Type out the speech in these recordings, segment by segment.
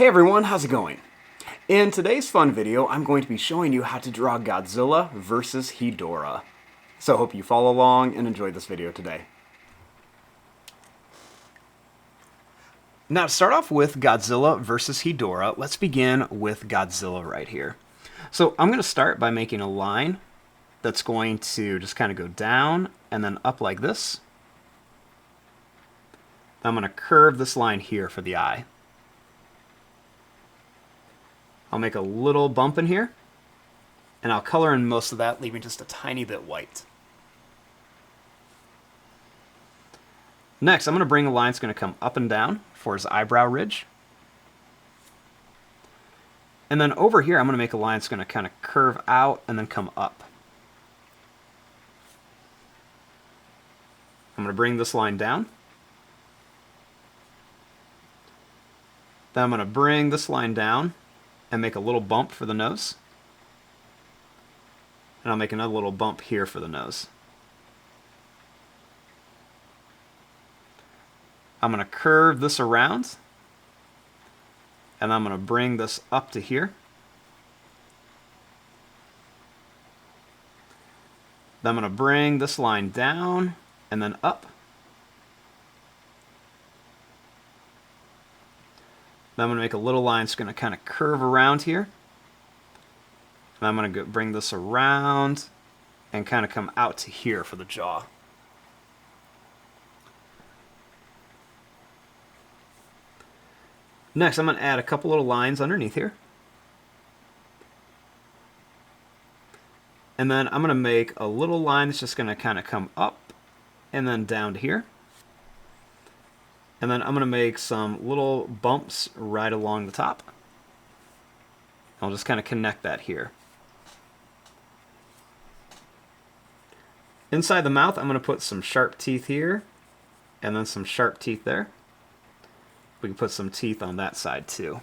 Hey everyone, how's it going? In today's fun video, I'm going to be showing you how to draw Godzilla versus Hedorah. So hope you follow along and enjoy this video today. Now to start off with Godzilla versus Hedorah, let's begin with Godzilla right here. So I'm going to start by making a line that's going to just kind of go down and then up like this. I'm going to curve this line here for the eye. I'll make a little bump in here, and I'll color in most of that, leaving just a tiny bit white. Next, I'm going to bring a line that's going to come up and down for his eyebrow ridge. And then over here, I'm going to make a line that's going to kind of curve out and then come up. I'm going to bring this line down. Then I'm going to bring this line down and make a little bump for the nose. And I'll make another little bump here for the nose. I'm going to curve this around, and I'm going to bring this up to here. Then I'm going to bring this line down and then up. Then I'm going to make a little line that's going to kind of curve around here. And I'm going to bring this around and kind of come out to here for the jaw. Next, I'm going to add a couple little lines underneath here. And then I'm going to make a little line that's just going to kind of come up and then down to here. And then I'm going to make some little bumps right along the top. I'll just kind of connect that here. Inside the mouth, I'm going to put some sharp teeth here, and then some sharp teeth there. We can put some teeth on that side too.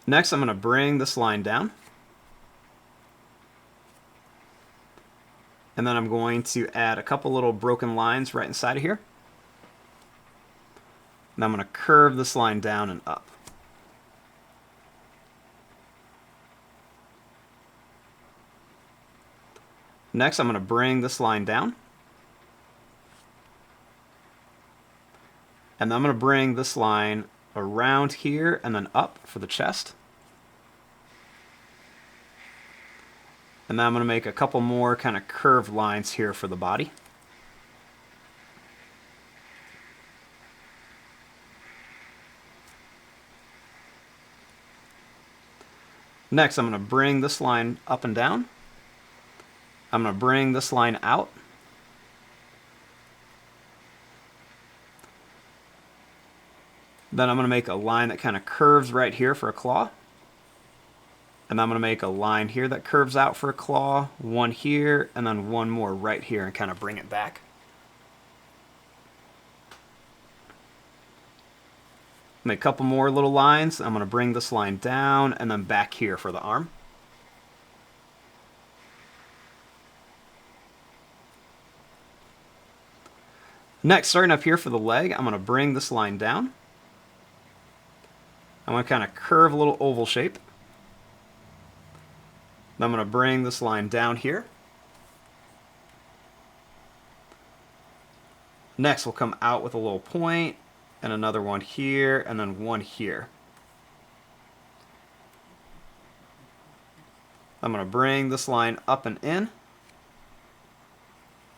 Next, I'm going to bring this line down. And then I'm going to add a couple little broken lines right inside of here. And I'm going to curve this line down and up. Next, I'm going to bring this line down. And then I'm going to bring this line around here and then up for the chest. And then I'm going to make a couple more kind of curved lines here for the body. Next, I'm going to bring this line up and down. I'm going to bring this line out. Then I'm going to make a line that kind of curves right here for a claw. And I'm going to make a line here that curves out for a claw, one here, and then one more right here and kind of bring it back. Make a couple more little lines. I'm going to bring this line down and then back here for the arm. Next, starting up here for the leg, I'm going to bring this line down. I'm going to kind of curve a little oval shape. Then I'm going to bring this line down here. Next, we'll come out with a little point, and another one here, and then one here. I'm going to bring this line up and in.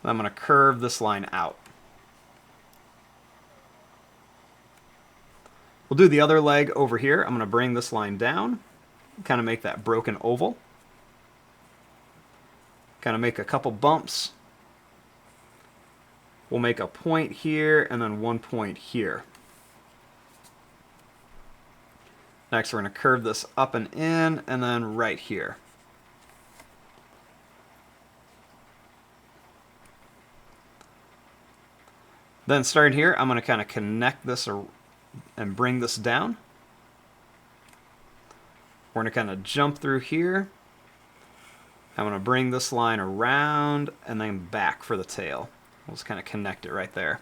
I'm going to curve this line out. We'll do the other leg over here. I'm going to bring this line down, kind of make that broken oval. Kind of make a couple bumps. We'll make a point here and then one point here. Next, we're going to curve this up and in and then right here. Then starting here, I'm going to kind of connect this and bring this down. We're going to kind of jump through here. I'm going to bring this line around and then back for the tail. We'll just kind of connect it right there.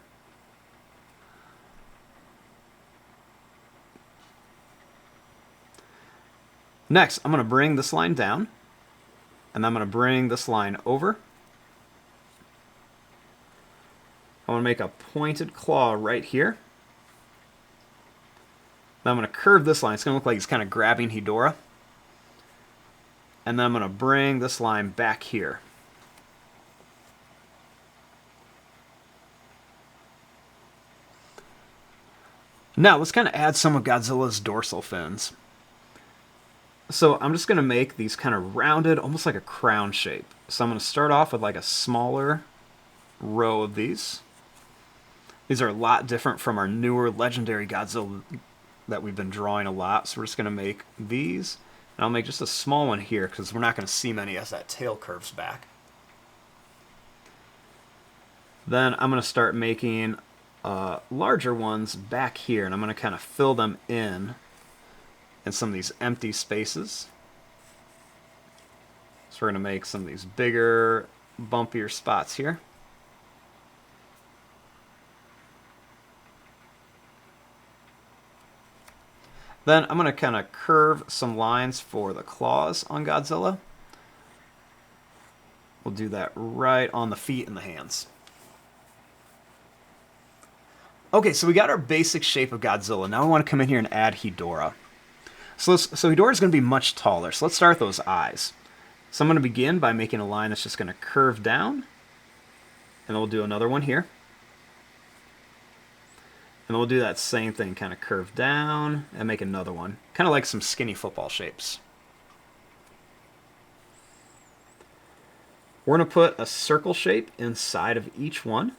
Next, I'm going to bring this line down, and I'm going to bring this line over. I want to make a pointed claw right here. Then I'm going to curve this line. It's going to look like he's kind of grabbing Hedora. And then I'm going to bring this line back here. Now, let's kind of add some of Godzilla's dorsal fins. So I'm just going to make these kind of rounded, almost like a crown shape. So I'm going to start off with like a smaller row of these. These are a lot different from our newer legendary Godzilla that we've been drawing a lot. So we're just going to make these. And I'll make just a small one here because we're not going to see many as that tail curves back. Then I'm going to start making larger ones back here, and I'm going to kind of fill them in some of these empty spaces. So we're going to make some of these bigger, bumpier spots here. Then I'm going to kind of curve some lines for the claws on Godzilla. We'll do that right on the feet and the hands. Okay, so we got our basic shape of Godzilla. Now we want to come in here and add Hedora. So Hedora is going to be much taller. So let's start with those eyes. So I'm going to begin by making a line that's just going to curve down. And then we'll do another one here. And then we'll do that same thing, kind of curve down and make another one. Kind of like some skinny football shapes. We're going to put a circle shape inside of each one.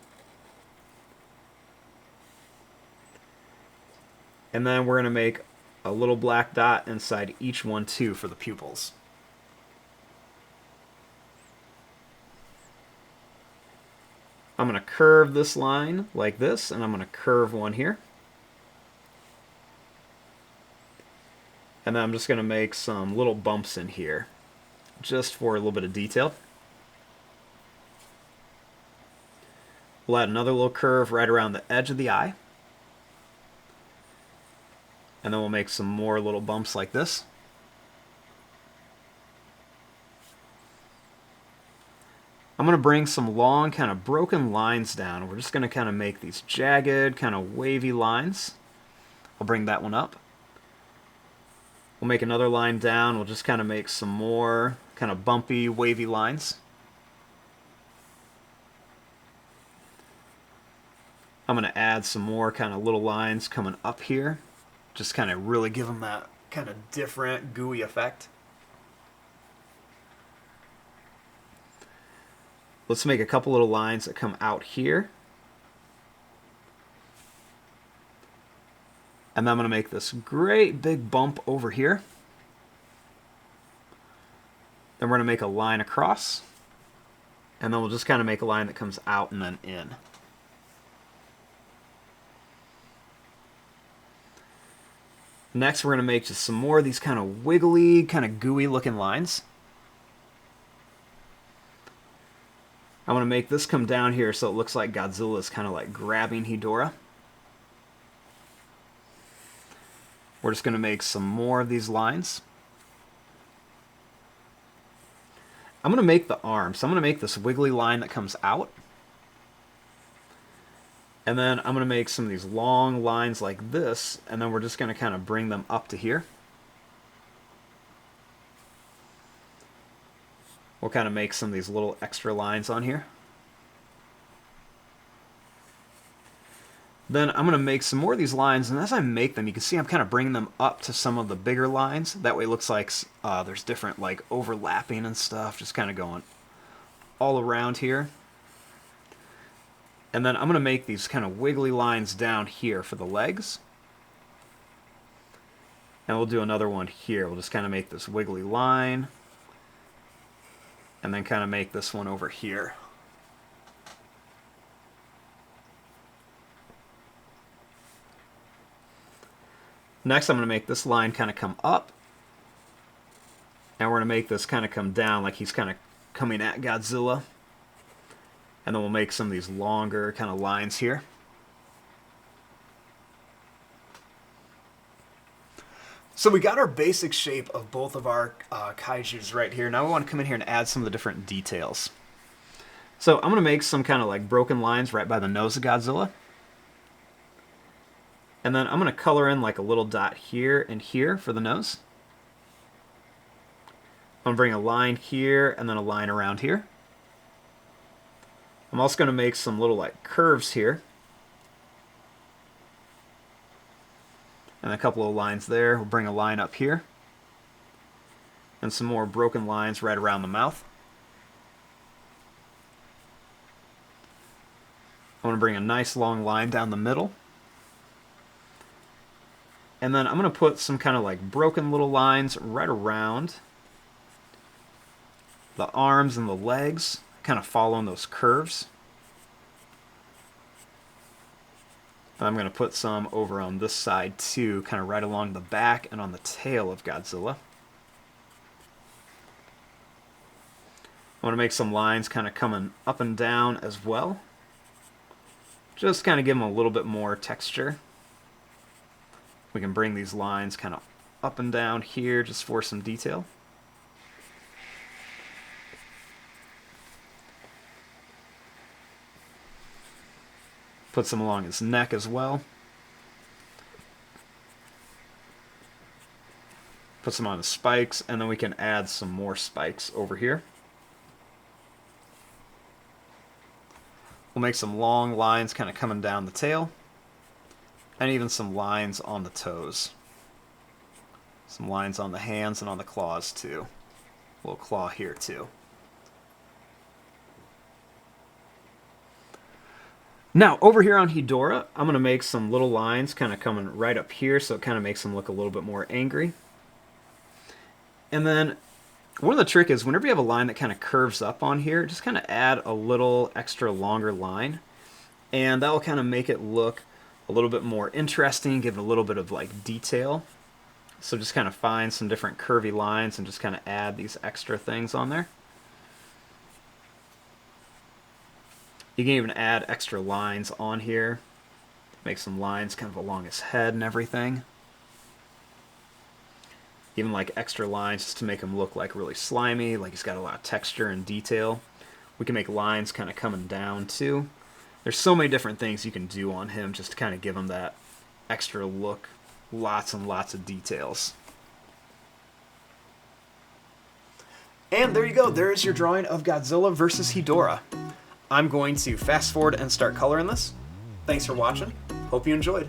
And then we're going to make a little black dot inside each one too for the pupils. I'm going to curve this line like this, and I'm going to curve one here. And then I'm just going to make some little bumps in here, just for a little bit of detail. We'll add another little curve right around the edge of the eye. And then we'll make some more little bumps like this. I'm going to bring some long kind of broken lines down. We're just going to kind of make these jagged, kind of wavy lines. I'll bring that one up. We'll make another line down. We'll just kind of make some more kind of bumpy, wavy lines. I'm going to add some more kind of little lines coming up here. Just kind of really give them that kind of different, gooey effect. Let's make a couple little lines that come out here. And then I'm going to make this great big bump over here. Then we're going to make a line across. And then we'll just kind of make a line that comes out and then in. Next, we're going to make just some more of these kind of wiggly, kind of gooey looking lines. I'm going to make this come down here so it looks like Godzilla is kind of like grabbing Hedora. We're just going to make some more of these lines. I'm going to make the arm. So I'm going to make this wiggly line that comes out. And then I'm going to make some of these long lines like this, and then we're just going to kind of bring them up to here. We'll kind of make some of these little extra lines on here. Then I'm going to make some more of these lines, and as I make them, you can see I'm kind of bringing them up to some of the bigger lines. That way it looks like there's different like overlapping and stuff, just kind of going all around here. And then I'm going to make these kind of wiggly lines down here for the legs. And we'll do another one here. We'll just kind of make this wiggly line. And then kind of make this one over here. Next, I'm going to make this line kind of come up. And we're going to make this kind of come down like he's kind of coming at Godzilla. And then we'll make some of these longer kind of lines here. So we got our basic shape of both of our kaijus right here. Now we want to come in here and add some of the different details. So I'm going to make some kind of like broken lines right by the nose of Godzilla. And then I'm going to color in like a little dot here and here for the nose. I'm going to bring a line here and then a line around here. I'm also going to make some little like curves here. And a couple of lines there. We'll bring a line up here. And some more broken lines right around the mouth. I want to bring a nice long line down the middle. And then I'm going to put some kind of like broken little lines right around the arms and the legs, kind of following those curves. And I'm going to put some over on this side too, kind of right along the back and on the tail of Godzilla. I want to make some lines kind of coming up and down as well. Just kind of give them a little bit more texture. We can bring these lines kind of up and down here just for some detail. Put some along his neck as well. Put some on the spikes, and then we can add some more spikes over here. We'll make some long lines kind of coming down the tail, and even some lines on the toes. Some lines on the hands and on the claws too. A little claw here too. Now, over here on Hedora, I'm going to make some little lines kind of coming right up here, so it kind of makes him look a little bit more angry. And then, one of the trick is, whenever you have a line that kind of curves up on here, just kind of add a little extra longer line, and that will kind of make it look a little bit more interesting, give it a little bit of like detail. So just kind of find some different curvy lines and just kind of add these extra things on there. You can even add extra lines on here. Make some lines kind of along his head and everything. Even like extra lines just to make him look like really slimy, like he's got a lot of texture and detail. We can make lines kind of coming down too. There's so many different things you can do on him just to kind of give him that extra look. Lots and lots of details. And there you go. There is your drawing of Godzilla versus Hedorah. I'm going to fast forward and start coloring this. Thanks for watching. Hope you enjoyed.